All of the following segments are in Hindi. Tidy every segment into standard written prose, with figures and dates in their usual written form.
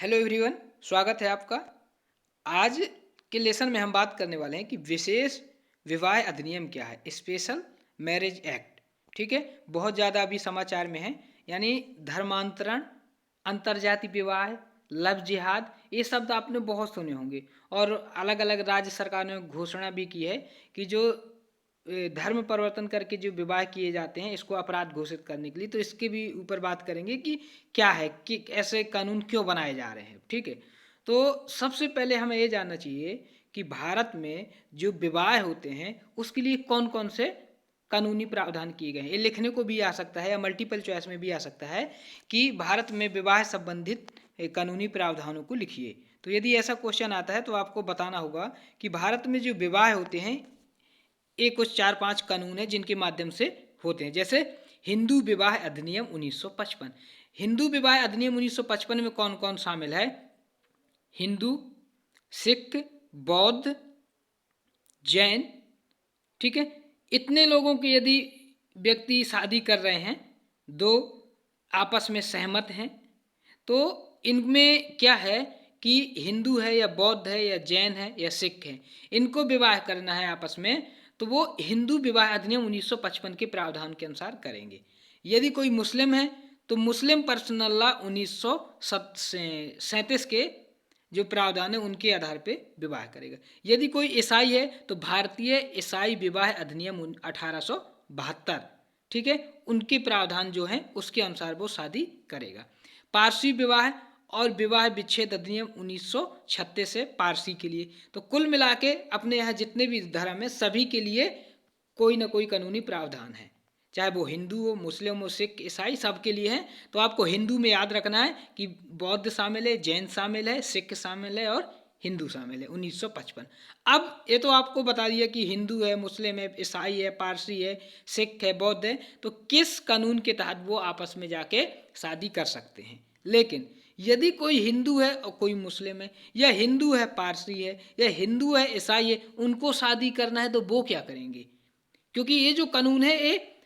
हेलो एवरीवन, स्वागत है आपका। आज के लेसन में हम बात करने वाले हैं कि विशेष विवाह अधिनियम क्या है, स्पेशल मैरिज एक्ट। ठीक है, बहुत ज़्यादा अभी समाचार में है, यानी धर्मांतरण, अंतर्जातीय विवाह, लव जिहाद, ये शब्द आपने बहुत सुने होंगे। और अलग अलग राज्य सरकार ने घोषणा भी की है कि जो धर्म परिवर्तन करके जो विवाह किए जाते हैं इसको अपराध घोषित करने के लिए। तो इसके भी ऊपर बात करेंगे कि क्या है, कि ऐसे कानून क्यों बनाए जा रहे हैं। ठीक है, तो सबसे पहले हमें ये जानना चाहिए कि भारत में जो विवाह होते हैं उसके लिए कौन कौन से कानूनी प्रावधान किए गए हैं। ये लिखने को भी आ सकता है या मल्टीपल चॉइस में भी आ सकता है कि भारत में विवाह संबंधित कानूनी प्रावधानों को लिखिए। तो यदि ऐसा क्वेश्चन आता है तो आपको बताना होगा कि भारत में जो विवाह होते हैं ये कुछ 4-5 कानून है जिनके माध्यम से होते हैं। जैसे हिंदू विवाह अधिनियम 1955। हिंदू विवाह अधिनियम 1955 में कौन कौन शामिल है? हिंदू, सिख, बौद्ध, जैन। ठीक है, इतने लोगों के यदि व्यक्ति शादी कर रहे हैं, दो आपस में सहमत हैं, तो इनमें क्या है कि हिंदू है या बौद्ध है या जैन है या सिख है, इनको विवाह करना है आपस में, तो वो हिंदू विवाह अधिनियम 1955 के प्रावधान के अनुसार करेंगे। यदि कोई मुस्लिम है तो मुस्लिम पर्सनल लॉ 1937 के जो प्रावधान है उनके आधार पे विवाह करेगा। यदि कोई ईसाई है तो भारतीय ईसाई विवाह अधिनियम 1872, ठीक है, उनके प्रावधान जो हैं उसके अनुसार वो शादी करेगा। पारसी विवाह और विवाह विच्छेद अधिनियम 1936 से पारसी के लिए। तो कुल मिला के अपने यहाँ जितने भी धर्म है सभी के लिए कोई ना कोई कानूनी प्रावधान है, चाहे वो हिंदू हो, मुस्लिम हो, सिख, ईसाई, सब के लिए है। तो आपको हिंदू में याद रखना है कि बौद्ध शामिल है, जैन शामिल है, सिख शामिल है और हिंदू शामिल है 1955। अब ये तो आपको बता दिया कि हिंदू है, मुस्लिम है, ईसाई है, पारसी है, सिख है, बौद्ध है, तो किस कानून के तहत वो आपस में जाके शादी कर सकते हैं। लेकिन यदि कोई हिंदू है और कोई मुस्लिम है, या हिंदू है पारसी है, या हिंदू है ईसाई है, उनको शादी करना है तो वो क्या करेंगे? क्योंकि ये जो कानून है ये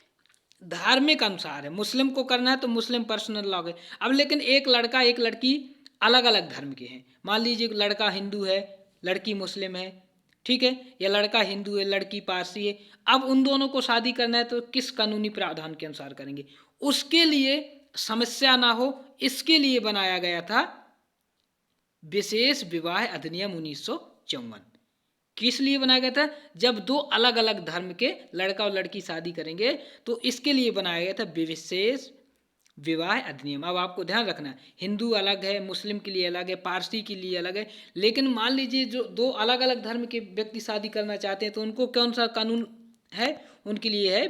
धार्मिक अनुसार है। मुस्लिम को करना है तो मुस्लिम पर्सनल लॉ है। अब लेकिन एक लड़का एक लड़की अलग अलग धर्म के हैं, मान लीजिए लड़का हिंदू है, लड़की मुस्लिम है, ठीक है, या लड़का हिंदू है, लड़की पारसी है। अब उन दोनों को शादी करना है तो किस कानूनी प्रावधान के अनुसार करेंगे? उसके लिए समस्या ना हो इसके लिए बनाया गया था विशेष विवाह अधिनियम 1954। किस लिए बनाया गया था? जब दो अलग अलग धर्म के लड़का और लड़की शादी करेंगे तो इसके लिए बनाया गया था विशेष विवाह अधिनियम। अब आपको ध्यान रखना है, हिंदू अलग है, मुस्लिम के लिए अलग है, पारसी के लिए अलग है। लेकिन मान लीजिए जो दो अलग अलग धर्म के व्यक्ति शादी करना चाहते हैं तो उनको कौन सा कानून है? उनके लिए है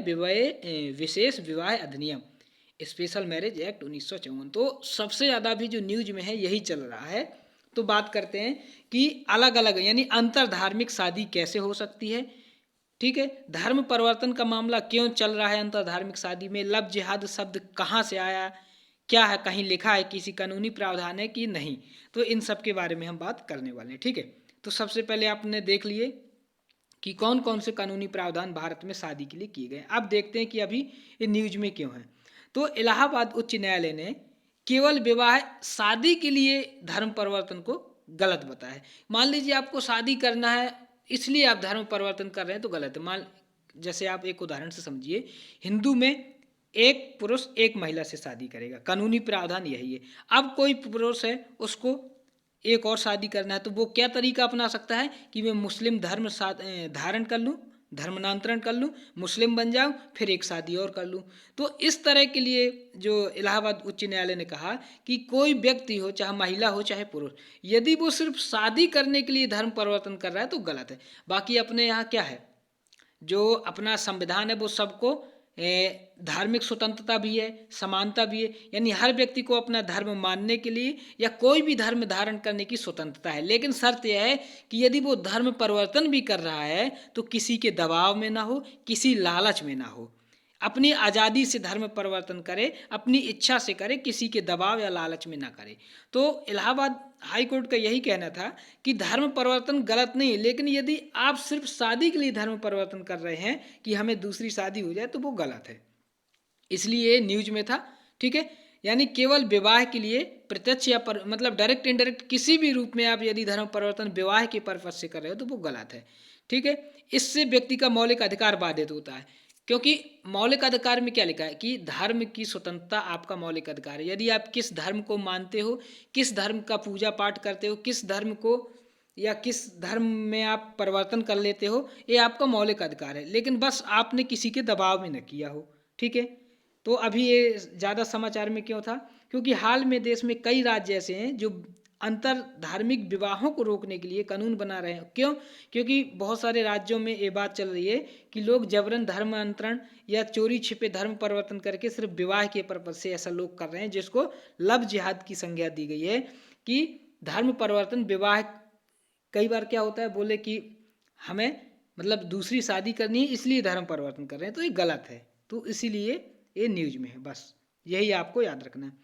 विशेष विवाह अधिनियम, स्पेशल मैरिज एक्ट 1954। तो सबसे ज़्यादा भी जो न्यूज में है यही चल रहा है। तो बात करते हैं कि अलग अलग यानी अंतर धार्मिक शादी कैसे हो सकती है। ठीक है, धर्म परिवर्तन का मामला क्यों चल रहा है अंतर धार्मिक शादी में, लव जिहाद शब्द कहाँ से आया, क्या है, कहीं लिखा है, किसी कानूनी प्रावधान है कि नहीं, तो इन सब के बारे में हम बात करने वाले हैं। ठीक है, तो सबसे पहले आपने देख लिए कि कौन कौन से कानूनी प्रावधान भारत में शादी के लिए किए गए। अब देखते हैं कि अभी ये न्यूज में क्यों है। तो इलाहाबाद उच्च न्यायालय ने केवल विवाह शादी के लिए धर्म परिवर्तन को गलत बताया है। मान लीजिए आपको शादी करना है इसलिए आप धर्म परिवर्तन कर रहे हैं तो गलत है। मान जैसे आप एक उदाहरण से समझिए, हिंदू में एक पुरुष एक महिला से शादी करेगा, कानूनी प्रावधान यही है। अब कोई पुरुष है उसको एक और शादी करना है तो वो क्या तरीका अपना सकता है कि मैं मुस्लिम धर्म धारण कर लूँ, धर्मांतरण कर लूँ, मुस्लिम बन जाऊँ, फिर एक शादी और कर लूँ। तो इस तरह के लिए जो इलाहाबाद उच्च न्यायालय ने कहा कि कोई व्यक्ति हो, चाहे महिला हो चाहे पुरुष, यदि वो सिर्फ शादी करने के लिए धर्म परिवर्तन कर रहा है तो गलत है। बाकी अपने यहाँ क्या है, जो अपना संविधान है वो सबको धार्मिक स्वतंत्रता भी है, समानता भी है, यानी हर व्यक्ति को अपना धर्म मानने के लिए या कोई भी धर्म धारण करने की स्वतंत्रता है। लेकिन शर्त यह है कि यदि वो धर्म परिवर्तन भी कर रहा है तो किसी के दबाव में ना हो, किसी लालच में ना हो, अपनी आज़ादी से धर्म परिवर्तन करे, अपनी इच्छा से करे, किसी के दबाव या लालच में ना करे। तो इलाहाबाद हाई कोर्ट का यही कहना था कि धर्म परिवर्तन गलत नहीं है, लेकिन यदि आप सिर्फ शादी के लिए धर्म परिवर्तन कर रहे हैं कि हमें दूसरी शादी हो जाए तो वो गलत है। इसलिए न्यूज में था। ठीक है, यानी केवल विवाह के लिए प्रत्यक्ष या मतलब डायरेक्ट इनडायरेक्ट किसी भी रूप में आप यदि धर्म परिवर्तन विवाह के पर्पज से कर रहे हो तो वो गलत है। ठीक है, इससे व्यक्ति का मौलिक अधिकार बाधित होता है, क्योंकि मौलिक अधिकार में क्या लिखा है कि धर्म की स्वतंत्रता आपका मौलिक अधिकार है। यदि आप किस धर्म को मानते हो, किस धर्म का पूजा पाठ करते हो, किस धर्म को या किस धर्म में आप परिवर्तन कर लेते हो, ये आपका मौलिक अधिकार है, लेकिन बस आपने किसी के दबाव में न किया हो। ठीक है, तो अभी ये ज़्यादा समाचार में क्यों था, क्योंकि हाल में देश में कई राज्य ऐसे हैं जो अंतर धार्मिक विवाहों को रोकने के लिए कानून बना रहे हैं। क्यों? क्योंकि बहुत सारे राज्यों में ये बात चल रही है कि लोग जबरन धर्मांतरण या चोरी छिपे धर्म परिवर्तन करके सिर्फ विवाह के पर्पज से ऐसा लोग कर रहे हैं, जिसको लव जिहाद की संज्ञा दी गई है कि धर्म परिवर्तन विवाह। कई बार क्या होता है, बोले कि हमें मतलब दूसरी शादी करनी है इसलिए धर्म परिवर्तन कर रहे हैं, तो ये गलत है। तो इसीलिए ये न्यूज में है, बस यही आपको याद रखना है।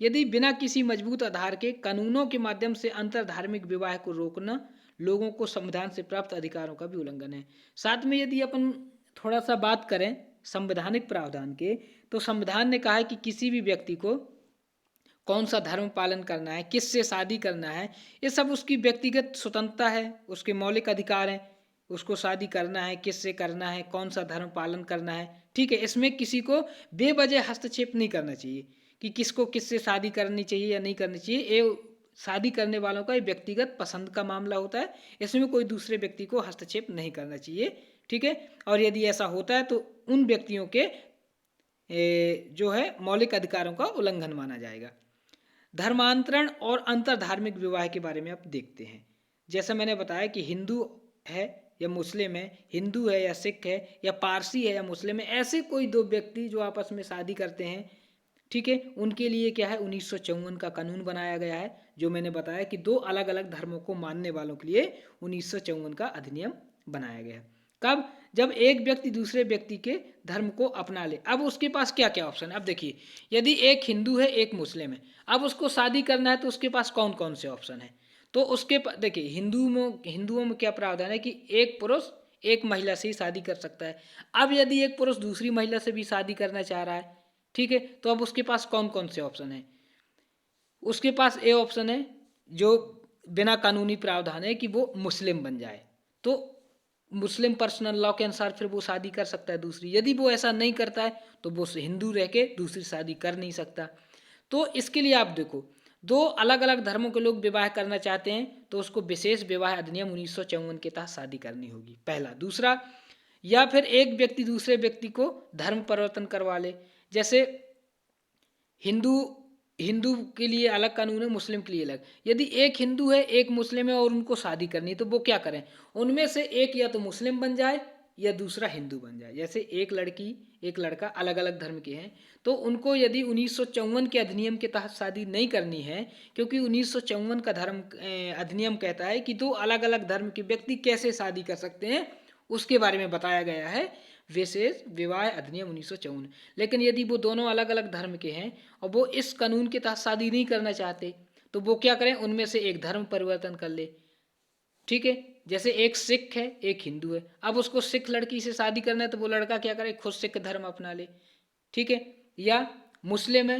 यदि बिना किसी मजबूत आधार के कानूनों के माध्यम से अंतर धार्मिक विवाह को रोकना लोगों को संविधान से प्राप्त अधिकारों का भी उल्लंघन है। साथ में यदि अपन थोड़ा सा बात करें संवैधानिक प्रावधान के, तो संविधान ने कहा है कि किसी भी व्यक्ति को कौन सा धर्म पालन करना है, किससे शादी करना है, ये सब उसकी व्यक्तिगत स्वतंत्रता है, उसके मौलिक अधिकार हैं। उसको शादी करना है, किससे करना है, कौन सा धर्म पालन करना है। ठीक है, इसमें किसी को बेवजह हस्तक्षेप नहीं करना चाहिए कि किसको किससे शादी करनी चाहिए या नहीं करनी चाहिए। ये शादी करने वालों का व्यक्तिगत पसंद का मामला होता है, इसमें कोई दूसरे व्यक्ति को हस्तक्षेप नहीं करना चाहिए। ठीक है, और यदि ऐसा होता है तो उन व्यक्तियों के जो है मौलिक अधिकारों का उल्लंघन माना जाएगा। धर्मांतरण और अंतर धार्मिक विवाह के बारे में आप देखते हैं। जैसा मैंने बताया कि हिंदू है या मुस्लिम है, हिंदू है या सिख है या पारसी है या मुस्लिम है, ऐसे कोई दो व्यक्ति जो आपस में शादी करते हैं, ठीक है, उनके लिए क्या है 1954 का कानून बनाया गया है। जो मैंने बताया कि दो अलग अलग धर्मों को मानने वालों के लिए 1954 का अधिनियम बनाया गया है। कब? जब एक व्यक्ति दूसरे व्यक्ति के धर्म को अपना ले। अब उसके पास क्या क्या ऑप्शन है, अब देखिए, यदि एक हिंदू है एक मुस्लिम है, अब उसको शादी करना है तो उसके पास कौन कौन से ऑप्शन है। तो उसके देखिए हिंदुओं में क्या प्रावधान है कि एक पुरुष एक महिला से ही शादी कर सकता है। अब यदि एक पुरुष दूसरी महिला से भी शादी करना चाह रहा है, ठीक है, तो अब उसके पास कौन कौन से ऑप्शन है। उसके पास ए ऑप्शन है जो बिना कानूनी प्रावधान है कि वो मुस्लिम बन जाए, तो मुस्लिम पर्सनल लॉ के अनुसार फिर वो शादी कर सकता है दूसरी। यदि वो ऐसा नहीं करता है तो वो हिंदू रह के दूसरी शादी कर नहीं सकता। तो इसके लिए आप देखो, दो अलग अलग धर्मों के लोग विवाह करना चाहते हैं तो उसको विशेष विवाह अधिनियम 1954 के तहत शादी करनी होगी, पहला। दूसरा, या फिर एक व्यक्ति दूसरे व्यक्ति को धर्म परिवर्तन करवा ले। जैसे हिंदू हिंदू के लिए अलग कानून है, मुस्लिम के लिए अलग। यदि एक हिंदू है एक मुस्लिम है और उनको शादी करनी है तो वो क्या करें, उनमें से एक या तो मुस्लिम बन जाए या दूसरा हिंदू बन जाए। जैसे एक लड़की एक लड़का अलग अलग धर्म के हैं तो उनको यदि 1954 के अधिनियम के तहत शादी नहीं करनी है, क्योंकि 1954 का धर्म अधिनियम कहता है कि दो अलग अलग धर्म के व्यक्ति कैसे शादी कर सकते हैं, उसके बारे में बताया गया है विशेष विवाह अधिनियम 1954। लेकिन यदि वो दोनों अलग अलग धर्म के हैं और वो इस कानून के तहत शादी नहीं करना चाहते तो वो क्या करें, उनमें से एक धर्म परिवर्तन कर ले। ठीक है, जैसे एक सिख है एक हिंदू है, अब उसको सिख लड़की से शादी करना है तो वो लड़का क्या करे, खुद सिख धर्म अपना ले। ठीक है, या मुस्लिम है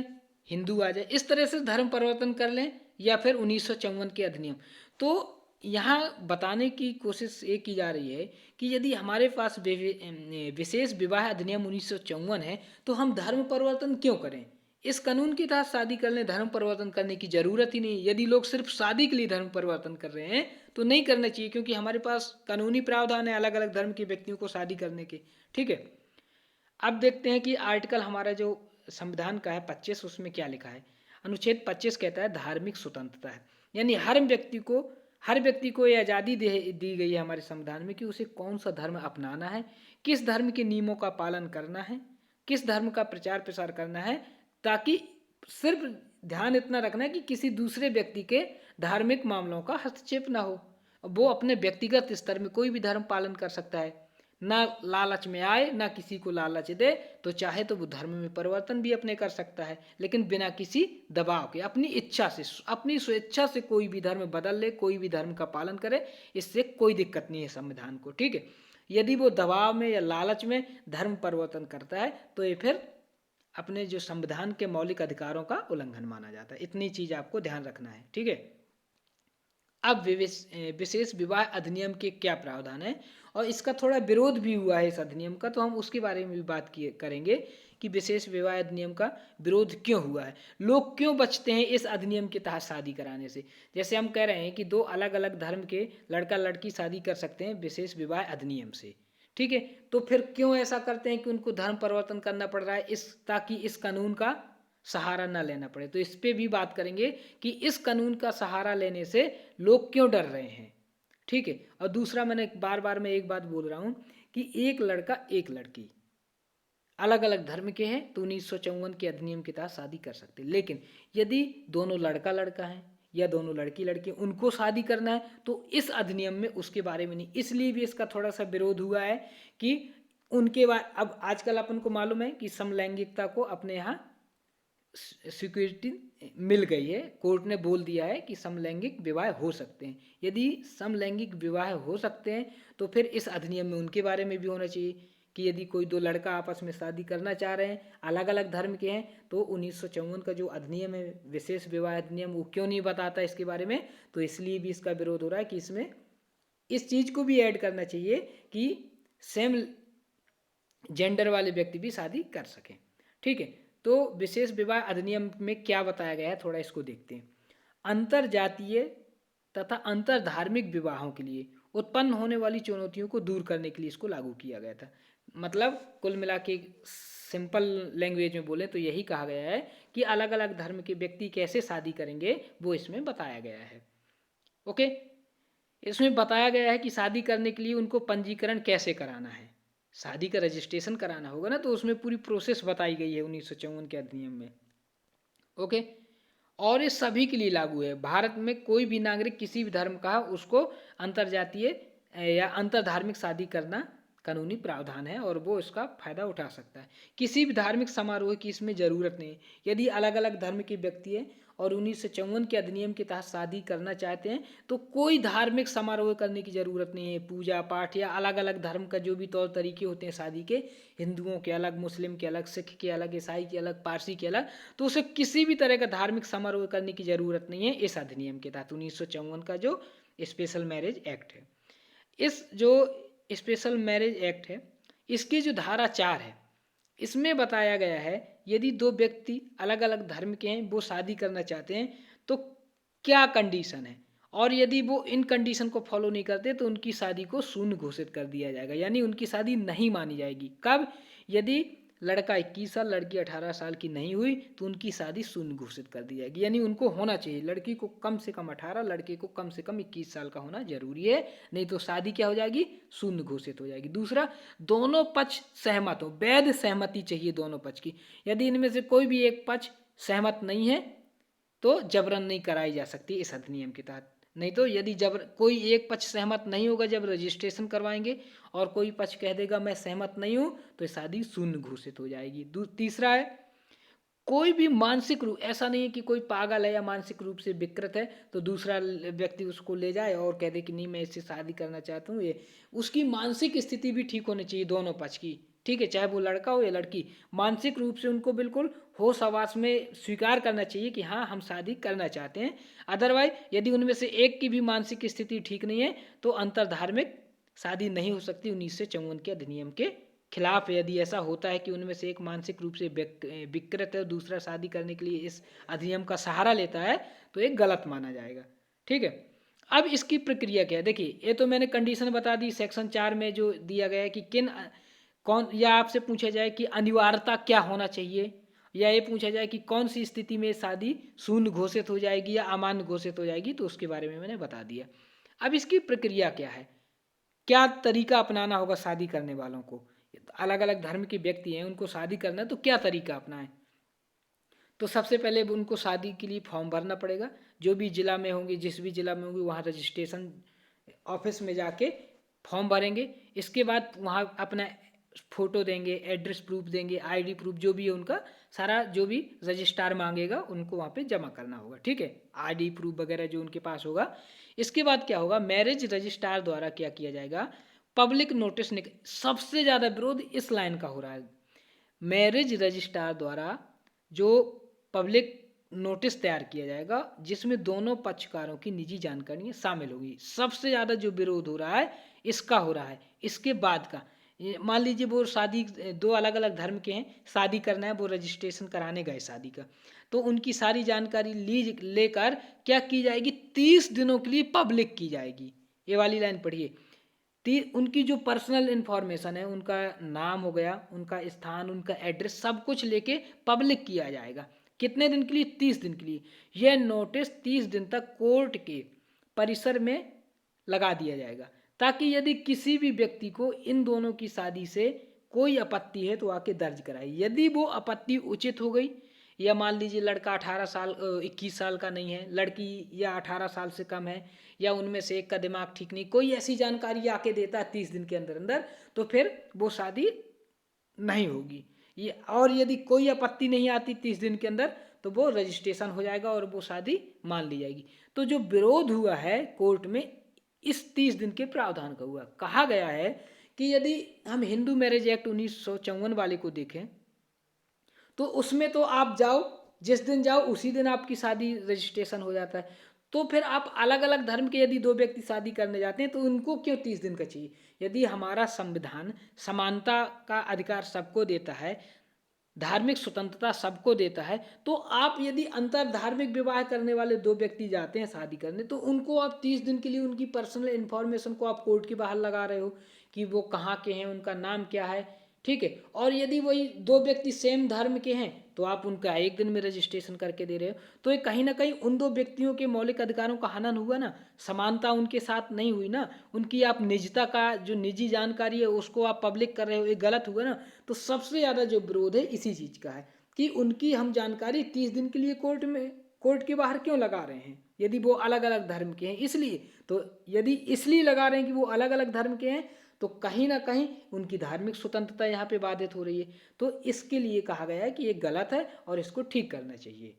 हिंदू आ जाए, इस तरह से धर्म परिवर्तन कर लें, या फिर 1954 के अधिनियम। तो यहाँ बताने की कोशिश ये की जा रही है कि यदि हमारे पास विशेष विवाह अधिनियम 1954 है तो हम धर्म परिवर्तन क्यों करें। इस कानून के तहत शादी कर लें, धर्म परिवर्तन करने की जरूरत ही नहीं। यदि लोग सिर्फ शादी के लिए धर्म परिवर्तन कर रहे हैं तो नहीं करना चाहिए, क्योंकि हमारे पास कानूनी प्रावधान है अलग अलग धर्म के व्यक्तियों को शादी करने के। ठीक है, अब देखते हैं कि आर्टिकल हमारा जो संविधान का है 25, उसमें क्या लिखा है। अनुच्छेद 25 कहता है धार्मिक स्वतंत्रता है, यानी हर व्यक्ति को ये आज़ादी दी गई है हमारे संविधान में कि उसे कौन सा धर्म अपनाना है, किस धर्म के नियमों का पालन करना है, किस धर्म का प्रचार प्रसार करना है, ताकि सिर्फ ध्यान इतना रखना है कि किसी दूसरे व्यक्ति के धार्मिक मामलों का हस्तक्षेप ना हो। वो अपने व्यक्तिगत स्तर में कोई भी धर्म पालन कर सकता है, ना लालच में आए ना किसी को लालच दे, तो चाहे तो वो धर्म में परिवर्तन भी अपने कर सकता है, लेकिन बिना किसी दबाव के अपनी इच्छा से अपनी स्वेच्छा से कोई भी धर्म बदल ले, कोई भी धर्म का पालन करे, इससे कोई दिक्कत नहीं है संविधान को। ठीक है, यदि वो दबाव में या लालच में धर्म परिवर्तन करता है तो ये फिर अपने जो संविधान के मौलिक अधिकारों का उल्लंघन माना जाता है। इतनी चीज आपको ध्यान रखना है, ठीक है। अब विशेष विवाह अधिनियम के क्या प्रावधान है और इसका थोड़ा विरोध भी हुआ है इस अधिनियम का, तो हम उसके बारे में भी बात करेंगे कि विशेष विवाह अधिनियम का विरोध क्यों हुआ है, लोग क्यों बचते हैं इस अधिनियम के तहत शादी कराने से। जैसे हम कह रहे हैं कि दो अलग अलग धर्म के लड़का लड़की शादी कर सकते हैं विशेष विवाह अधिनियम से, ठीक है। तो फिर क्यों ऐसा करते हैं कि उनको धर्म परिवर्तन करना पड़ रहा है, इस ताकि इस कानून का सहारा न लेना पड़े। तो इस पे भी बात करेंगे कि इस कानून का सहारा लेने से लोग क्यों डर रहे हैं, ठीक है। और दूसरा, मैंने बार बार मैं एक बात बोल रहा हूँ कि एक लड़का एक लड़की अलग अलग धर्म के हैं तो 1954 के अधिनियम के तहत शादी कर सकते हैं, लेकिन यदि दोनों लड़का लड़का है या दोनों लड़की लड़की उनको शादी करना है तो इस अधिनियम में उसके बारे में नहीं। इसलिए भी इसका थोड़ा सा विरोध हुआ है कि उनके अब आजकल अपन को मालूम है कि समलैंगिकता को अपने यहाँ सिक्योरिटी मिल गई है, कोर्ट ने बोल दिया है कि समलैंगिक विवाह हो सकते हैं। यदि समलैंगिक विवाह हो सकते हैं तो फिर इस अधिनियम में उनके बारे में भी होना चाहिए कि यदि कोई दो लड़का आपस में शादी करना चाह रहे हैं, अलग अलग धर्म के हैं, तो 1954 का जो अधिनियम है विशेष विवाह अधिनियम, वो क्यों नहीं बताता इसके बारे में। तो इसलिए भी इसका विरोध हो रहा है कि इसमें इस चीज़ को भी ऐड करना चाहिए कि सेम जेंडर वाले व्यक्ति भी शादी कर सकें, ठीक है। तो विशेष विवाह अधिनियम में क्या बताया गया है, थोड़ा इसको देखते हैं। अंतर जातीय तथा अंतर धार्मिक विवाहों के लिए उत्पन्न होने वाली चुनौतियों को दूर करने के लिए इसको लागू किया गया था। मतलब कुल मिला के सिंपल लैंग्वेज में बोले तो यही कहा गया है कि अलग अलग धर्म के व्यक्ति कैसे शादी करेंगे वो इसमें बताया गया है। ओके, इसमें बताया गया है कि शादी करने के लिए उनको पंजीकरण कैसे कराना है, शादी का रजिस्ट्रेशन कराना होगा ना, तो उसमें पूरी प्रोसेस बताई गई है 1954 के अधिनियम में। ओके, और ये सभी के लिए लागू है। भारत में कोई भी नागरिक किसी भी धर्म का उसको अंतरजातीय या अंतर धार्मिक शादी करना कानूनी प्रावधान है और वो इसका फायदा उठा सकता है। किसी भी धार्मिक समारोह की इसमें ज़रूरत नहीं। यदि अलग अलग धर्म के व्यक्ति हैं और 1954 के अधिनियम के तहत शादी करना चाहते हैं तो कोई धार्मिक समारोह करने की ज़रूरत नहीं है। पूजा पाठ या अलग अलग धर्म का जो भी तौर तरीके होते हैं शादी के, हिंदुओं के अलग, मुस्लिम के अलग, सिख के अलग, ईसाई के अलग, पारसी के अलग, तो उसे किसी भी तरह का धार्मिक समारोह करने की ज़रूरत नहीं है इस अधिनियम के तहत 1954 का जो स्पेशल मैरिज एक्ट है। इस जो स्पेशल मैरिज एक्ट है इसकी जो धारा 4 है इसमें बताया गया है यदि दो व्यक्ति अलग अलग धर्म के हैं वो शादी करना चाहते हैं तो क्या कंडीशन है, और यदि वो इन कंडीशन को फॉलो नहीं करते तो उनकी शादी को शून्य घोषित कर दिया जाएगा, यानी उनकी शादी नहीं मानी जाएगी। कब? यदि लड़का 21 साल लड़की 18 साल की नहीं हुई तो उनकी शादी शून्य घोषित कर दी जाएगी। यानी उनको होना चाहिए, लड़की को कम से कम 18, लड़के को कम से कम 21 साल का होना जरूरी है, नहीं तो शादी क्या हो जाएगी, शून्य घोषित हो जाएगी। दूसरा, दोनों पक्ष सहमत हो, वैध सहमति चाहिए दोनों पक्ष की। यदि इनमें से कोई भी एक पक्ष सहमत नहीं है तो जबरन नहीं कराई जा सकती इस अधिनियम के तहत। नहीं तो यदि जबर कोई एक पक्ष सहमत नहीं होगा जब रजिस्ट्रेशन करवाएंगे और कोई पक्ष कह देगा मैं सहमत नहीं हूँ तो शादी शून्य घोषित हो जाएगी। तीसरा है, कोई भी मानसिक रूप, ऐसा नहीं है कि कोई पागल है या मानसिक रूप से विकृत है तो दूसरा व्यक्ति उसको ले जाए और कह दे कि नहीं मैं इससे शादी करना चाहता हूँ, ये उसकी मानसिक स्थिति भी ठीक होनी चाहिए दोनों पक्ष की, ठीक है, चाहे वो लड़का हो या लड़की, मानसिक रूप से उनको बिल्कुल होश हवास में स्वीकार करना चाहिए कि हाँ हम शादी करना चाहते हैं। अदरवाइज यदि उनमें से एक की भी मानसिक स्थिति ठीक नहीं है तो अंतरधार्मिक शादी नहीं हो सकती 1954 के अधिनियम के खिलाफ। यदि ऐसा होता है कि उनमें से एक मानसिक रूप से विकृत है और दूसरा शादी करने के लिए इस अधिनियम का सहारा लेता है तो एक गलत माना जाएगा, ठीक है। अब इसकी प्रक्रिया क्या है, देखिए ये तो मैंने कंडीशन बता दी सेक्शन 4 में जो दिया गया है कि किन कौन, या आपसे पूछा जाए कि अनिवार्यता क्या होना चाहिए, या ये पूछा जाए कि कौन सी स्थिति में शादी शून्य घोषित हो जाएगी या अमान्य घोषित हो जाएगी, तो उसके बारे में मैंने बता दिया। अब इसकी प्रक्रिया क्या है, क्या तरीका अपनाना होगा शादी करने वालों को, अलग अलग धर्म के व्यक्ति हैं उनको शादी करना है तो क्या तरीका अपनाएं। तो सबसे पहले उनको शादी के लिए फॉर्म भरना पड़ेगा, जो भी जिला में होंगे, जिस भी जिला में होंगे वहाँ रजिस्ट्रेशन ऑफिस में जाके फॉर्म भरेंगे। इसके बाद वहाँ अपना फोटो देंगे, एड्रेस प्रूफ देंगे, आईडी प्रूफ जो भी है उनका सारा, जो भी रजिस्ट्रार मांगेगा उनको वहाँ पे जमा करना होगा, ठीक है, आईडी प्रूफ वगैरह जो उनके पास होगा। इसके बाद क्या होगा, मैरिज रजिस्ट्रार द्वारा क्या किया जाएगा, पब्लिक नोटिस सबसे ज़्यादा विरोध इस लाइन का हो रहा है, मैरिज रजिस्ट्रार द्वारा जो पब्लिक नोटिस तैयार किया जाएगा जिसमें दोनों पक्षकारों की निजी जानकारियां शामिल होगी। सबसे ज़्यादा जो विरोध हो रहा है इसका हो रहा है। इसके बाद का मान लीजिए वो शादी, दो अलग अलग धर्म के हैं, शादी करना है, वो रजिस्ट्रेशन कराने गए शादी का, तो उनकी सारी जानकारी लेकर क्या की जाएगी, 30 दिनों के लिए पब्लिक की जाएगी। ये वाली लाइन पढ़िए, उनकी जो पर्सनल इन्फॉर्मेशन है, उनका नाम हो गया, उनका स्थान, उनका एड्रेस, सब कुछ लेके पब्लिक किया जाएगा। कितने दिन के लिए, 30 दिन के लिए। यह नोटिस 30 दिन तक कोर्ट के परिसर में लगा दिया जाएगा, ताकि यदि किसी भी व्यक्ति को इन दोनों की शादी से कोई आपत्ति है तो आके दर्ज कराए। यदि वो आपत्ति उचित हो गई, या मान लीजिए लड़का 21 साल का नहीं है, लड़की या 18 साल से कम है, या उनमें से एक का दिमाग ठीक नहीं, कोई ऐसी जानकारी आके देता है 30 दिन के अंदर अंदर, तो फिर वो शादी नहीं होगी। ये, और यदि कोई आपत्ति नहीं आती 30 दिन के अंदर, तो वो रजिस्ट्रेशन हो जाएगा और वो शादी मान ली जाएगी। तो जो विरोध हुआ है कोर्ट में इस 30 दिन के प्रावधान का हुआ। कहा गया है कि यदि हम हिंदू मैरिज एक्ट 1954 वाले को देखें, तो उसमें तो आप जाओ, जिस दिन जाओ उसी दिन आपकी शादी रजिस्ट्रेशन हो जाता है। तो फिर आप अलग अलग धर्म के यदि दो व्यक्ति शादी करने जाते हैं तो उनको क्यों 30 दिन का चाहिए? यदि हमारा संविधान समानता का अधिकार सबको देता है, धार्मिक स्वतंत्रता सबको देता है, तो आप यदि अंतर धार्मिक विवाह करने वाले दो व्यक्ति जाते हैं शादी करने, तो उनको आप 30 दिन के लिए उनकी पर्सनल इन्फॉर्मेशन को आप कोर्ट के बाहर लगा रहे हो कि वो कहाँ के हैं, उनका नाम क्या है, ठीक है। और यदि वही दो व्यक्ति सेम धर्म के हैं तो आप उनका एक दिन में रजिस्ट्रेशन करके दे रहे हो, तो ये कहीं ना कहीं उन दो व्यक्तियों के मौलिक अधिकारों का हनन हुआ ना, समानता उनके साथ नहीं हुई ना, उनकी आप निजता का जो निजी जानकारी है उसको आप पब्लिक कर रहे हो, ये गलत हुआ ना। तो सबसे ज़्यादा जो विरोध है इसी चीज़ का है कि उनकी हम जानकारी 30 दिन के लिए कोर्ट के बाहर क्यों लगा रहे हैं, यदि वो अलग अलग धर्म के हैं इसलिए। तो यदि इसलिए लगा रहे हैं कि वो अलग अलग धर्म के हैं, तो कहीं ना कहीं उनकी धार्मिक स्वतंत्रता यहाँ पे बाधित हो रही है। तो इसके लिए कहा गया है कि ये गलत है और इसको ठीक करना चाहिए,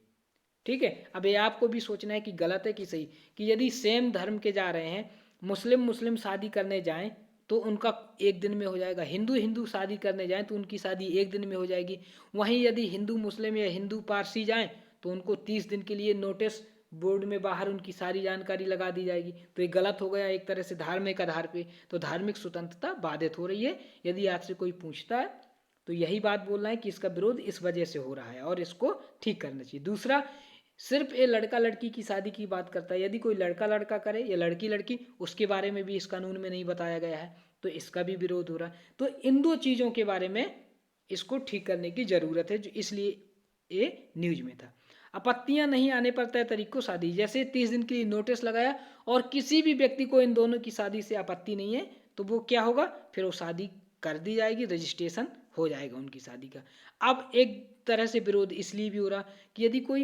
ठीक है। अब ये आपको भी सोचना है कि गलत है कि सही, कि यदि सेम धर्म के जा रहे हैं, मुस्लिम शादी करने जाएं तो उनका एक दिन में हो जाएगा, हिंदू शादी करने जाएं तो उनकी शादी एक दिन में हो जाएगी। वहीं यदि हिंदू मुस्लिम या हिंदू पारसी जाएं तो उनको 30 दिन के लिए नोटिस बोर्ड में बाहर उनकी सारी जानकारी लगा दी जाएगी। तो ये गलत हो गया एक तरह से धार्मिक आधार पे। तो धार्मिक स्वतंत्रता बाधित हो रही है। यदि आपसे कोई पूछता है तो यही बात बोलना है कि इसका विरोध इस वजह से हो रहा है और इसको ठीक करना चाहिए। दूसरा, सिर्फ ये लड़का लड़की की शादी की बात करता है, यदि कोई लड़का लड़का करे या लड़की लड़की, उसके बारे में भी इस कानून में नहीं बताया गया है, तो इसका भी विरोध हो रहा है। तो इन दो चीज़ों के बारे में इसको ठीक करने की ज़रूरत है, जो इसलिए ये न्यूज में था। आपत्तियां नहीं आने पर तय तारीख को शादी, जैसे 30 दिन के लिए नोटिस लगाया और किसी भी व्यक्ति को इन दोनों की शादी से आपत्ति नहीं है, तो वो क्या होगा, फिर वो शादी कर दी जाएगी, रजिस्ट्रेशन हो जाएगा उनकी शादी का। अब एक तरह से विरोध इसलिए भी हो रहा कि यदि कोई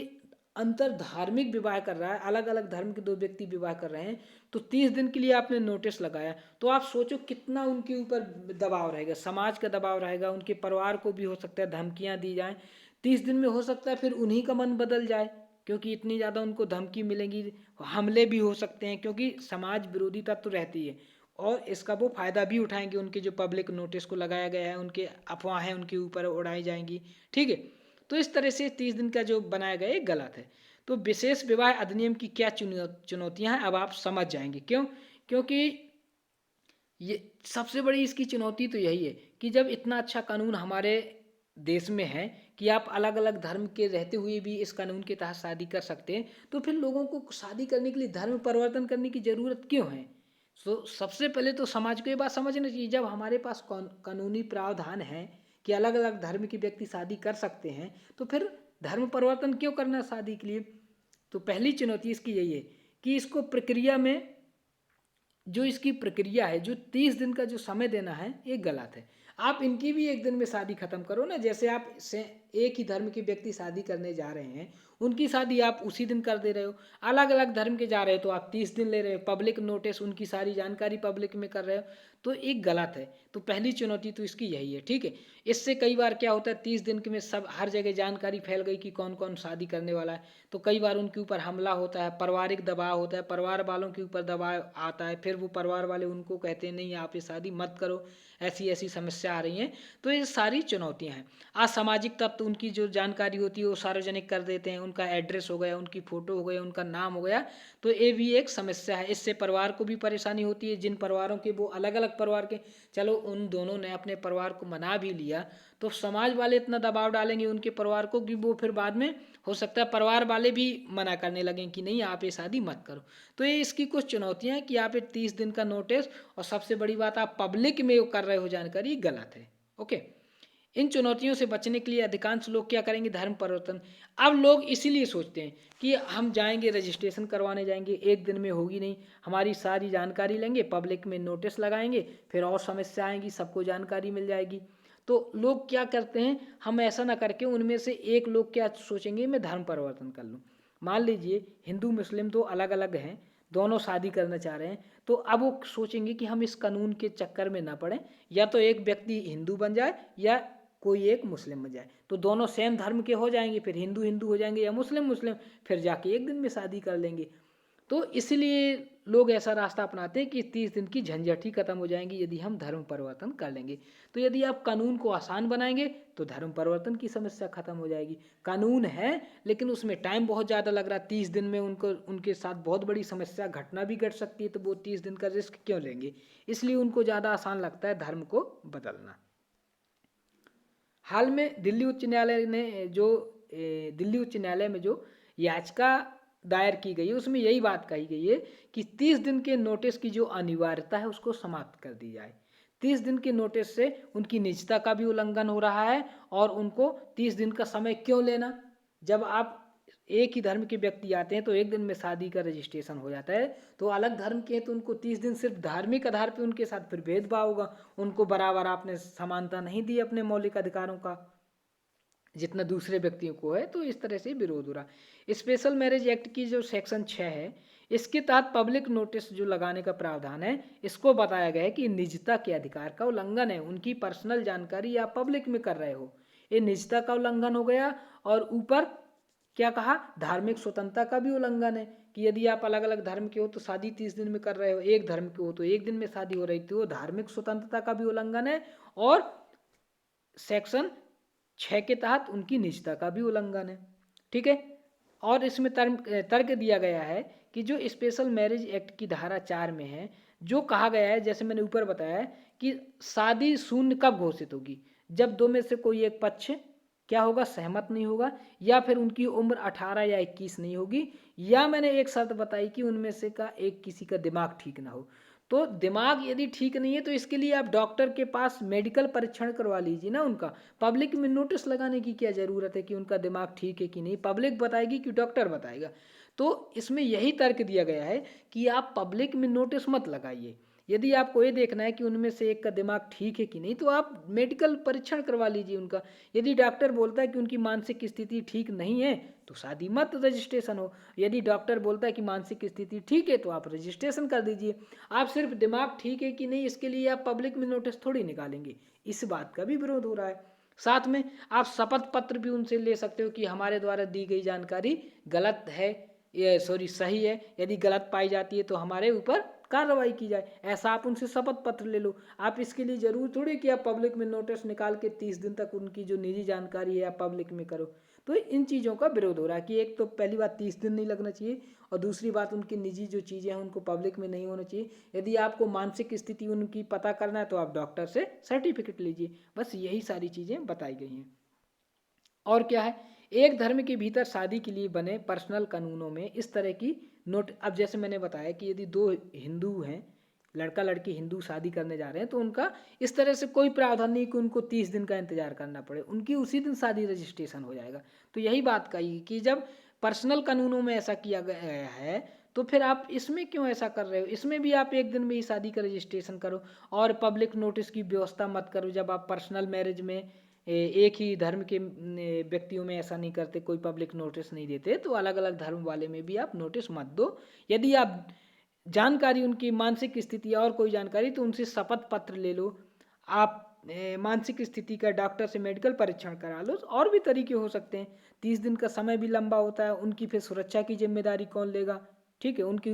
अंतर धार्मिक विवाह कर रहा है, अलग अलग धर्म के दो व्यक्ति विवाह कर रहे हैं, तो 30 दिन के लिए आपने नोटिस लगाया, तो आप सोचो कितना उनके ऊपर दबाव रहेगा, समाज का दबाव रहेगा, उनके परिवार को भी हो सकता है धमकियां दी जाएं। 30 दिन में हो सकता है फिर उन्हीं का मन बदल जाए, क्योंकि इतनी ज़्यादा उनको धमकी मिलेगी, हमले भी हो सकते हैं, क्योंकि समाज विरोधी तत्व रहती है और इसका वो फायदा भी उठाएंगे। उनके जो पब्लिक नोटिस को लगाया गया है, उनके अफवाहें उनके ऊपर उड़ाई जाएंगी, ठीक है। तो इस तरह से 30 दिन का जो बनाया गया है गलत है। तो विशेष विवाह अधिनियम की क्या चुनौतियां हैं, अब आप समझ जाएंगे क्यों। क्योंकि ये सबसे बड़ी इसकी चुनौती तो यही है कि जब इतना अच्छा कानून हमारे देश में है कि आप अलग अलग धर्म के रहते हुए भी इस कानून के तहत शादी कर सकते हैं, तो फिर लोगों को शादी करने के लिए धर्म परिवर्तन करने की ज़रूरत क्यों है। तो सबसे पहले तो समाज को ये बात समझना चाहिए, जब हमारे पास कानूनी प्रावधान है कि अलग अलग धर्म के व्यक्ति शादी कर सकते हैं, तो फिर धर्म परिवर्तन क्यों करना शादी के लिए। तो पहली चुनौती इसकी यही है कि इसको प्रक्रिया में, जो इसकी प्रक्रिया है, जो 30 दिन का जो समय देना है, ये गलत है। आप इनकी भी एक दिन में शादी खत्म करो ना, जैसे आप एक ही धर्म के व्यक्ति शादी करने जा रहे हैं, उनकी शादी आप उसी दिन कर दे रहे हो। अलग अलग धर्म के जा रहे हो तो आप 30 दिन ले रहे हो, पब्लिक नोटिस, उनकी सारी जानकारी पब्लिक में कर रहे हो, तो एक गलत है। तो पहली चुनौती तो इसकी यही है, ठीक है। इससे कई बार क्या होता है, 30 दिन के में सब हर जगह जानकारी फैल गई कि कौन कौन शादी करने वाला है, तो कई बार उनके ऊपर हमला होता है, पारिवारिक दबाव होता है, परिवार वालों के ऊपर दबाव आता है, फिर वो परिवार वाले उनको कहते हैं नहीं आप ये शादी मत करो, ऐसी ऐसी समस्या आ रही हैं। तो ये सारी चुनौतियां हैं। असामाजिक तत्व उनकी जो जानकारी होती है वो सार्वजनिक कर देते हैं, उनका एड्रेस हो गया, उनकी फ़ोटो हो गया, उनका नाम हो गया, तो ये भी एक समस्या है। इससे परिवार को भी परेशानी होती है, जिन परिवारों के वो अलग अलग परिवार के, चलो उन दोनों ने अपने परिवार को मना भी लिया, तो समाज वाले इतना दबाव डालेंगे उनके परिवार को कि वो फिर बाद में हो सकता है परिवार वाले भी मना करने लगें कि नहीं आप ये शादी मत करो। तो ये इसकी कुछ चुनौतियां हैं कि आप ये 30 दिन का नोटिस, और सबसे बड़ी बात आप पब्लिक में कर रहे हो जानकारी, गलत है। ओके। इन चुनौतियों से बचने के लिए अधिकांश लोग क्या करेंगे, धर्म परिवर्तन। अब लोग इसीलिए सोचते हैं कि हम जाएंगे रजिस्ट्रेशन करवाने जाएंगे, एक दिन में होगी नहीं, हमारी सारी जानकारी लेंगे, पब्लिक में नोटिस लगाएंगे, फिर और समस्या आएंगी, सबको जानकारी मिल जाएगी। तो लोग क्या करते हैं, हम ऐसा ना करके उनमें से एक लोग क्या सोचेंगे मैं धर्म परिवर्तन कर लूँ। मान लीजिए हिंदू मुस्लिम तो अलग अलग हैं, दोनों शादी करना चाह रहे हैं, तो अब वो सोचेंगे कि हम इस कानून के चक्कर में ना पड़े, या तो एक व्यक्ति हिंदू बन जाए या कोई एक मुस्लिम बन जाए, तो दोनों सेम धर्म के हो जाएंगे, फिर हिंदू हिंदू हो जाएंगे या मुस्लिम मुस्लिम, फिर जाके एक दिन में शादी कर लेंगे। तो इसलिए लोग ऐसा रास्ता अपनाते हैं कि 30 दिन की झंझट ही खत्म हो जाएंगी यदि हम धर्म परिवर्तन कर लेंगे। तो यदि आप कानून को आसान बनाएंगे तो धर्म परिवर्तन की समस्या खत्म हो जाएगी। कानून है लेकिन उसमें टाइम बहुत ज़्यादा लग रहा है, 30 दिन में उनको उनके साथ बहुत बड़ी समस्या घटना भी घट सकती है, तो वो 30 दिन का रिस्क क्यों लेंगे, इसलिए उनको ज़्यादा आसान लगता है धर्म को बदलना। हाल में दिल्ली उच्च न्यायालय ने जो दिल्ली उच्च न्यायालय में जो याचिका दायर की गई है उसमें यही बात कही गई है कि 30 दिन के नोटिस की जो अनिवार्यता है उसको समाप्त कर दी जाए। 30 दिन के नोटिस से उनकी निजता का भी उल्लंघन हो रहा है, और उनको 30 दिन का समय क्यों लेना, जब आप एक ही धर्म के व्यक्ति आते हैं तो एक दिन में शादी का रजिस्ट्रेशन हो जाता है, तो अलग धर्म के हैं तो उनको 30 दिन सिर्फ धार्मिक आधार पर उनके साथ फिर भेदभाव होगा, उनको बराबर आपने समानता नहीं दी अपने मौलिक अधिकारों का जितना दूसरे व्यक्तियों को है, तो इस तरह से विरोध हो रहा। स्पेशल मैरिज एक्ट की जो सेक्शन 6 है, इसके तहत पब्लिक नोटिस जो लगाने का प्रावधान है, इसको बताया गया है कि निजता के अधिकार का उल्लंघन है, उनकी पर्सनल जानकारी आप पब्लिक में कर रहे हो, ये निजता का उल्लंघन हो गया। और ऊपर क्या कहा, धार्मिक स्वतंत्रता का भी उल्लंघन है कि यदि आप अलग अलग धर्म के हो तो शादी 30 दिन में कर रहे हो, एक धर्म के हो तो एक दिन में शादी हो रही थी, वो धार्मिक स्वतंत्रता का भी उल्लंघन है, और सेक्शन 6 के तहत उनकी निजता का भी उल्लंघन है। ठीक है। और इसमें तर्क दिया गया है कि जो स्पेशल मैरिज एक्ट की धारा 4 में है, जो कहा गया है, जैसे मैंने ऊपर बताया है कि शादी शून्य कब घोषित होगी, जब दो में से कोई एक पक्ष क्या होगा, सहमत नहीं होगा, या फिर उनकी उम्र 18 या 21 नहीं होगी, या मैंने एक शर्त बताई कि उनमें से का एक किसी का दिमाग ठीक ना हो। तो दिमाग यदि ठीक नहीं है तो इसके लिए आप डॉक्टर के पास मेडिकल परीक्षण करवा लीजिए ना उनका। पब्लिक में नोटिस लगाने की क्या ज़रूरत है कि उनका दिमाग ठीक है कि नहीं, पब्लिक बताएगी कि डॉक्टर बताएगा। तो इसमें यही तर्क दिया गया है कि आप पब्लिक में नोटिस मत लगाइए, यदि आपको ये देखना है कि उनमें से एक का दिमाग ठीक है कि नहीं तो आप मेडिकल परीक्षण करवा लीजिए उनका। यदि डॉक्टर बोलता है कि उनकी मानसिक स्थिति ठीक नहीं है तो शादी मत रजिस्ट्रेशन हो, यदि डॉक्टर बोलता है कि मानसिक स्थिति ठीक है तो आप रजिस्ट्रेशन कर दीजिए। आप सिर्फ दिमाग ठीक है कि नहीं इसके लिए आप पब्लिक में नोटिस थोड़ी निकालेंगे, इस बात का भी विरोध हो रहा है। साथ में आप शपथ पत्र भी उनसे ले सकते हो कि हमारे द्वारा दी गई जानकारी गलत है, ये सही है, यदि गलत पाई जाती है तो हमारे ऊपर कार्रवाई की जाए, ऐसा आप उनसे शपथ पत्र ले लो। आप इसके लिए जरूर थोड़ी कि आप पब्लिक में नोटिस निकाल के 30 दिन तक उनकी जो निजी जानकारी है आप पब्लिक में करो। तो इन चीज़ों का विरोध हो रहा है कि एक तो पहली बात 30 दिन नहीं लगना चाहिए, और दूसरी बात उनकी निजी जो चीज़ें हैं उनको पब्लिक में नहीं होना चाहिए। यदि आपको मानसिक स्थिति उनकी पता करना है तो आप डॉक्टर से सर्टिफिकेट लीजिए। बस यही सारी चीज़ें बताई गई हैं। और क्या है, एक धर्म के भीतर शादी के लिए बने पर्सनल कानूनों में इस तरह की नोट, अब जैसे मैंने बताया कि यदि दो हिंदू हैं, लड़का लड़की हिंदू शादी करने जा रहे हैं तो उनका इस तरह से कोई प्रावधान नहीं कि उनको 30 दिन का इंतजार करना पड़े, उनकी उसी दिन शादी रजिस्ट्रेशन हो जाएगा। तो यही बात कही कि जब पर्सनल कानूनों में ऐसा किया गया है तो फिर आप इसमें क्यों ऐसा कर रहे हो, इसमें भी आप एक दिन में ही शादी का रजिस्ट्रेशन करो और पब्लिक नोटिस की व्यवस्था मत करो जब आप पर्सनल मैरिज में एक ही धर्म के व्यक्तियों में ऐसा नहीं करते, कोई पब्लिक नोटिस नहीं देते, तो अलग अलग धर्म वाले में भी आप नोटिस मत दो। यदि आप जानकारी उनकी मानसिक स्थिति और कोई जानकारी, तो उनसे शपथ पत्र ले लो। आप मानसिक स्थिति का डॉक्टर से मेडिकल परीक्षण करा लो। और भी तरीके हो सकते हैं। 30 दिन का समय भी लंबा होता है। उनकी फिर सुरक्षा की जिम्मेदारी कौन लेगा? ठीक है, उनके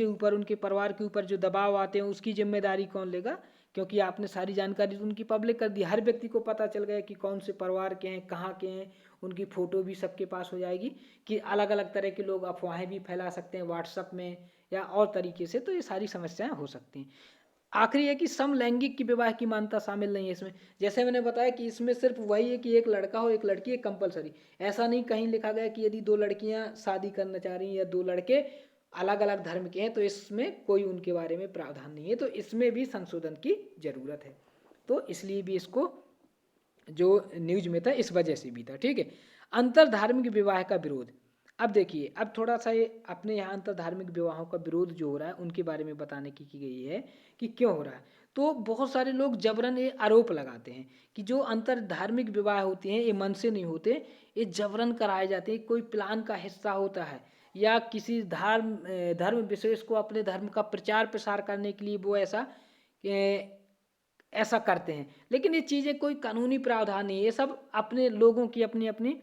ऊपर उनके परिवार के ऊपर जो दबाव आते हैं उसकी जिम्मेदारी कौन लेगा? क्योंकि आपने सारी जानकारी तो उनकी पब्लिक कर दी, हर व्यक्ति को पता चल गया कि कौन से परिवार के हैं, कहाँ के हैं। उनकी फ़ोटो भी सबके पास हो जाएगी कि अलग अलग तरह के लोग अफवाहें भी फैला सकते हैं व्हाट्सएप में या और तरीके से। तो ये सारी समस्याएं हो सकती हैं। आखिरी है कि समलैंगिक की विवाह की मान्यता शामिल नहीं है इसमें। जैसे मैंने बताया कि इसमें सिर्फ वही है कि एक लड़का हो एक लड़की है कंपलसरी। ऐसा नहीं कहीं लिखा गया कि यदि दो लड़कियां शादी करना चाह रही हैं या दो लड़के अलग अलग धर्म के हैं तो इसमें कोई उनके बारे में प्रावधान नहीं है। तो इसमें भी संशोधन की जरूरत है। तो इसलिए भी इसको जो न्यूज में था इस वजह से भी था। ठीक है, अंतर धार्मिक विवाह का विरोध। अब देखिए, अब थोड़ा सा ये अपने यहाँ अंतर धार्मिक विवाहों का विरोध जो हो रहा है उनके बारे में बताने की गई है कि क्यों हो रहा है। तो बहुत सारे लोग जबरन ये आरोप लगाते हैं कि जो अंतर धार्मिक विवाह होते हैं ये मन से नहीं होते, ये जबरन कराए जाते हैं, कोई प्लान का हिस्सा होता है या किसी धर्म विशेष को अपने धर्म का प्रचार प्रसार करने के लिए वो ऐसा करते हैं। लेकिन ये चीज़ें कोई कानूनी प्रावधान नहीं है, ये सब अपने लोगों की अपनी अपनी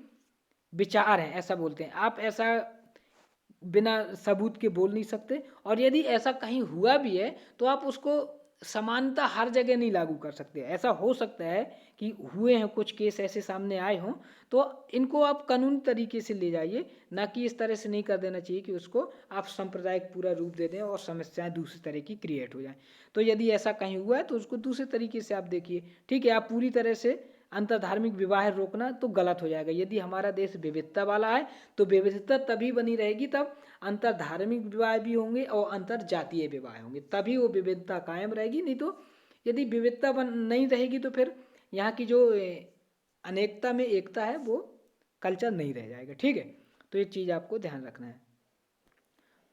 विचार हैं, ऐसा बोलते हैं। आप ऐसा बिना सबूत के बोल नहीं सकते। और यदि ऐसा कहीं हुआ भी है तो आप उसको समानता हर जगह नहीं लागू कर सकते। ऐसा हो सकता है कि हुए हैं कुछ केस ऐसे सामने आए हों, तो इनको आप कानूनी तरीके से ले जाइए, ना कि इस तरह से नहीं कर देना चाहिए कि उसको आप सांप्रदायिक पूरा रूप दे दें और समस्याएं दूसरी तरह की क्रिएट हो जाएं। तो यदि ऐसा कहीं हुआ है तो उसको दूसरे तरीके से आप देखिए। ठीक है, आप पूरी तरह से अंतरधार्मिक विवाह रोकना तो गलत हो जाएगा। यदि हमारा देश विविधता वाला है तो विविधता तभी बनी रहेगी तब अंतर धार्मिक विवाह भी होंगे और अंतर जातीय विवाह होंगे, तभी वो विविधता कायम रहेगी। नहीं तो यदि विविधता बन नहीं रहेगी तो फिर यहाँ की जो अनेकता में एकता है वो कल्चर नहीं रह जाएगा। ठीक है, तो ये चीज़ आपको ध्यान रखना है।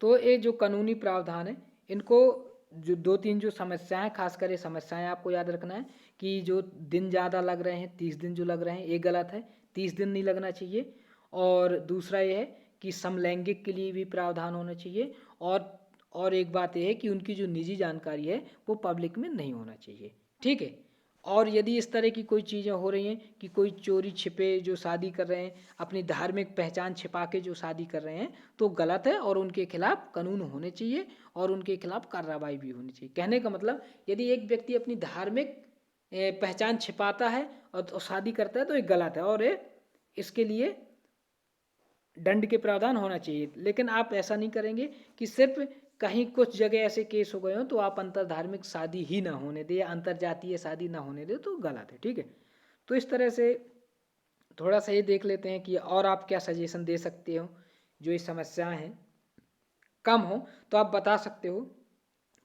तो ये जो कानूनी प्रावधान है इनको जो 2-3 जो समस्याएं, खासकर ये समस्याएं आपको याद रखना है कि जो दिन ज़्यादा लग रहे हैं, 30 दिन जो लग रहे हैं ये गलत है, 30 दिन नहीं लगना चाहिए। और दूसरा ये है कि समलैंगिक के लिए भी प्रावधान होना चाहिए। और एक बात यह है कि उनकी जो निजी जानकारी है वो पब्लिक में नहीं होना चाहिए। ठीक है, और यदि इस तरह की कोई चीज़ें हो रही हैं कि कोई चोरी छिपे जो शादी कर रहे हैं, अपनी धार्मिक पहचान छिपा के जो शादी कर रहे हैं, तो गलत है और उनके खिलाफ कानून होने चाहिए और उनके खिलाफ कार्रवाई भी होनी चाहिए। कहने का मतलब, यदि एक व्यक्ति अपनी धार्मिक पहचान छिपाता है और शादी करता है तो ये गलत है और इसके लिए दंड के प्रावधान होना चाहिए। लेकिन आप ऐसा नहीं करेंगे कि सिर्फ कहीं कुछ जगह ऐसे केस हो गए हो तो आप अंतर धार्मिक शादी ही ना होने दें या अंतर जातीय शादी ना होने दें, तो गलत है। ठीक है, तो इस तरह से थोड़ा सा ये देख लेते हैं कि और आप क्या सजेशन दे सकते हो जो ये समस्याएं हैं कम हो। तो आप बता सकते हो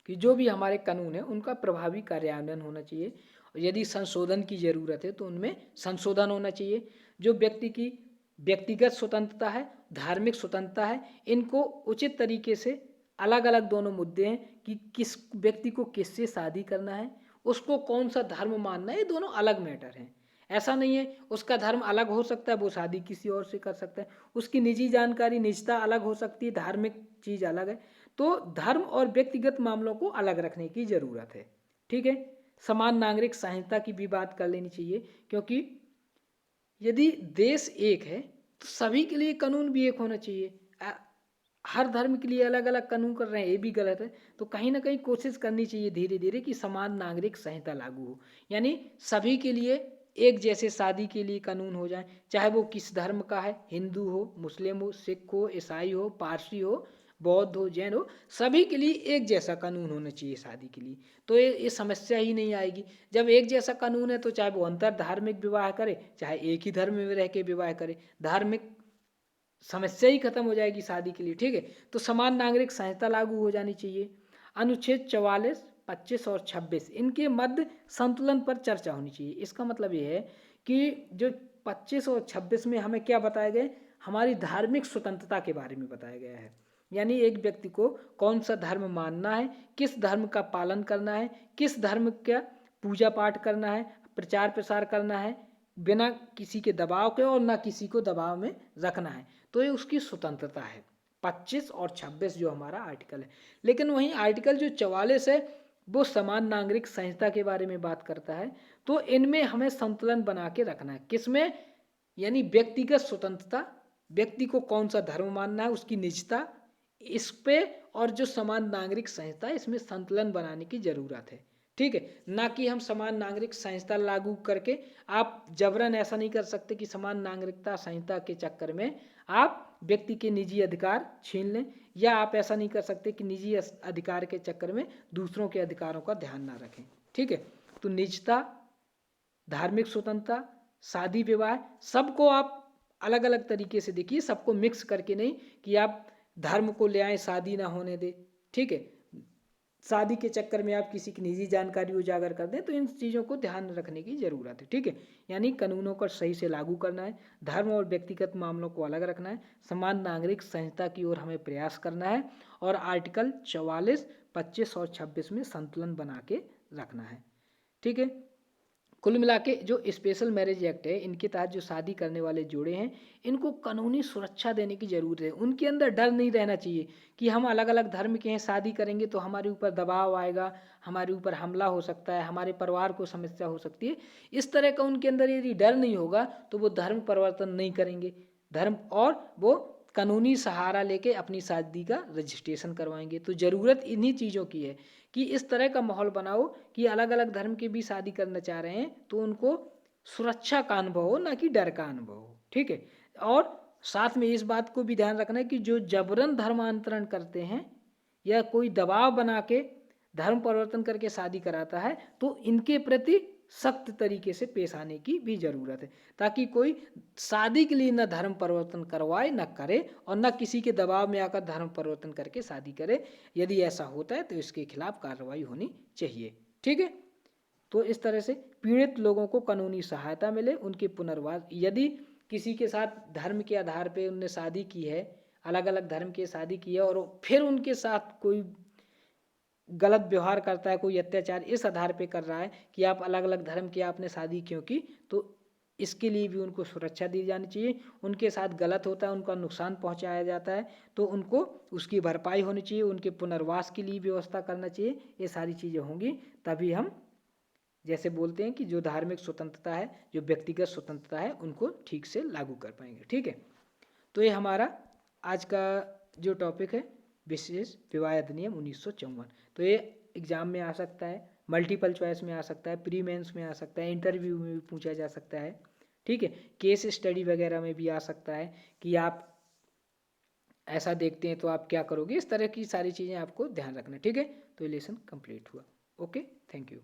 कि जो भी हमारे कानून है उनका प्रभावी कार्यान्वयन होना चाहिए और यदि संशोधन की ज़रूरत है तो उनमें संशोधन होना चाहिए। जो व्यक्ति की व्यक्तिगत स्वतंत्रता है, धार्मिक स्वतंत्रता है, इनको उचित तरीके से अलग अलग दोनों मुद्दे हैं कि किस व्यक्ति को किससे शादी करना है, उसको कौन सा धर्म मानना है, ये दोनों अलग मैटर हैं। ऐसा नहीं है उसका धर्म अलग हो सकता है, वो शादी किसी और से कर सकता है, उसकी निजी जानकारी निजता अलग हो सकती है, धार्मिक चीज़ अलग है। तो धर्म और व्यक्तिगत मामलों को अलग रखने की ज़रूरत है। ठीक है, समान नागरिक संहिता की भी बात कर लेनी चाहिए, क्योंकि यदि देश एक है तो सभी के लिए कानून भी एक होना चाहिए। हर धर्म के लिए अलग अलग कानून कर रहे हैं, ये भी गलत है। तो कहीं ना कहीं कोशिश करनी चाहिए धीरे धीरे कि समान नागरिक संहिता लागू हो, यानी सभी के लिए एक जैसे शादी के लिए कानून हो जाए, चाहे वो किस धर्म का है, हिंदू हो, मुस्लिम हो, सिख हो, ईसाई हो, पारसी हो, बौद्ध हो, जैन हो, सभी के लिए एक जैसा कानून होना चाहिए शादी के लिए। तो ये समस्या ही नहीं आएगी। जब एक जैसा कानून है तो चाहे वो अंतर धार्मिक विवाह करे, चाहे एक ही धर्म में रह के विवाह करे, धार्मिक समस्या ही खत्म हो जाएगी शादी के लिए। ठीक है, तो समान नागरिक संहिता लागू हो जानी चाहिए। अनुच्छेद 44, 25 और 26 इनके मध्य संतुलन पर चर्चा होनी चाहिए। इसका मतलब ये है कि जो 25 और 26 में हमें क्या बताया गया, हमारी धार्मिक स्वतंत्रता के बारे में बताया गया है। यानी एक व्यक्ति को कौन सा धर्म मानना है, किस धर्म का पालन करना है, किस धर्म का पूजा पाठ करना है, प्रचार प्रसार करना है, बिना किसी के दबाव के और ना किसी को दबाव में रखना है, तो ये उसकी स्वतंत्रता है। 25 और 26 जो हमारा आर्टिकल है। लेकिन वहीं आर्टिकल जो 44 है वो समान नागरिक संहिता के बारे में बात करता है। तो इनमें हमें संतुलन बना के रखना है, किसमें, यानी व्यक्तिगत स्वतंत्रता, व्यक्ति को कौन सा धर्म मानना है, उसकी निजता, इस पे, और जो समान नागरिक संहिता है इसमें संतुलन बनाने की जरूरत है। ठीक है, ना कि हम समान नागरिक संहिता लागू करके आप जबरन ऐसा नहीं कर सकते कि समान नागरिकता संहिता के चक्कर में आप व्यक्ति के निजी अधिकार छीन लें, या आप ऐसा नहीं कर सकते कि निजी अधिकार के चक्कर में दूसरों के अधिकारों का ध्यान ना रखें। ठीक है, तो निजता, धार्मिक स्वतंत्रता, शादी विवाह, सबको आप अलग अलग तरीके से देखिए, सबको मिक्स करके नहीं कि आप धर्म को ले आए शादी ना होने दे। ठीक है, शादी के चक्कर में आप किसी की निजी जानकारी उजागर कर दें, तो इन चीज़ों को ध्यान रखने की ज़रूरत है। ठीक है, यानी कानूनों को सही से लागू करना है, धर्म और व्यक्तिगत मामलों को अलग रखना है, समान नागरिक संहिता की ओर हमें प्रयास करना है, और आर्टिकल 44, 25 और 26 में संतुलन बना के रखना है। ठीक है, कुल मिला के जो स्पेशल मैरिज एक्ट है, इनके तहत जो शादी करने वाले जोड़े हैं, इनको कानूनी सुरक्षा देने की ज़रूरत है। उनके अंदर डर नहीं रहना चाहिए कि हम अलग अलग धर्म के हैं, शादी करेंगे तो हमारे ऊपर दबाव आएगा, हमारे ऊपर हमला हो सकता है, हमारे परिवार को समस्या हो सकती है। इस तरह का उनके अंदर यदि डर नहीं होगा तो वो धर्म परिवर्तन नहीं करेंगे, धर्म, और वो कानूनी सहारा लेके अपनी शादी का रजिस्ट्रेशन करवाएंगे। तो ज़रूरत इन्हीं चीज़ों की है कि इस तरह का माहौल बनाओ कि अलग अलग धर्म के भी शादी करना चाह रहे हैं तो उनको सुरक्षा का अनुभव हो, ना कि डर का अनुभव हो। ठीक है, और साथ में इस बात को भी ध्यान रखना है कि जो जबरन धर्मांतरण करते हैं या कोई दबाव बना के धर्म परिवर्तन करके शादी कराता है, तो इनके प्रति सख्त तरीके से पेश आने की भी ज़रूरत है, ताकि कोई शादी के लिए न धर्म परिवर्तन करवाए, न करे, और न किसी के दबाव में आकर धर्म परिवर्तन करके शादी करे। यदि ऐसा होता है तो इसके खिलाफ कार्रवाई होनी चाहिए। ठीक है, तो इस तरह से पीड़ित लोगों को कानूनी सहायता मिले, उनके पुनर्वास, यदि किसी के साथ धर्म के आधार पर उनने शादी की है, अलग अलग धर्म की शादी की है, और फिर उनके साथ कोई गलत व्यवहार करता है, कोई अत्याचार इस आधार पे कर रहा है कि आप अलग अलग धर्म की आपने शादी क्यों की, तो इसके लिए भी उनको सुरक्षा दी जानी चाहिए। उनके साथ गलत होता है, उनका नुकसान पहुंचाया जाता है, तो उनको उसकी भरपाई होनी चाहिए, उनके पुनर्वास के लिए व्यवस्था करना चाहिए। ये सारी चीज़ें होंगी तभी हम, जैसे बोलते हैं कि जो धार्मिक स्वतंत्रता है, जो व्यक्तिगत स्वतंत्रता है, उनको ठीक से लागू कर पाएंगे। ठीक है, तो ये हमारा आज का जो टॉपिक है, विशेष विवाह अधिनियम 1954। तो ये एग्जाम में आ सकता है, मल्टीपल चॉइस में आ सकता है, प्री मेंस में आ सकता है, इंटरव्यू में भी पूछा जा सकता है। ठीक है, केस स्टडी वगैरह में भी आ सकता है कि आप ऐसा देखते हैं तो आप क्या करोगे। इस तरह की सारी चीज़ें आपको ध्यान रखना। ठीक है, तो ये लेसन कंप्लीट हुआ। Okay, thank you.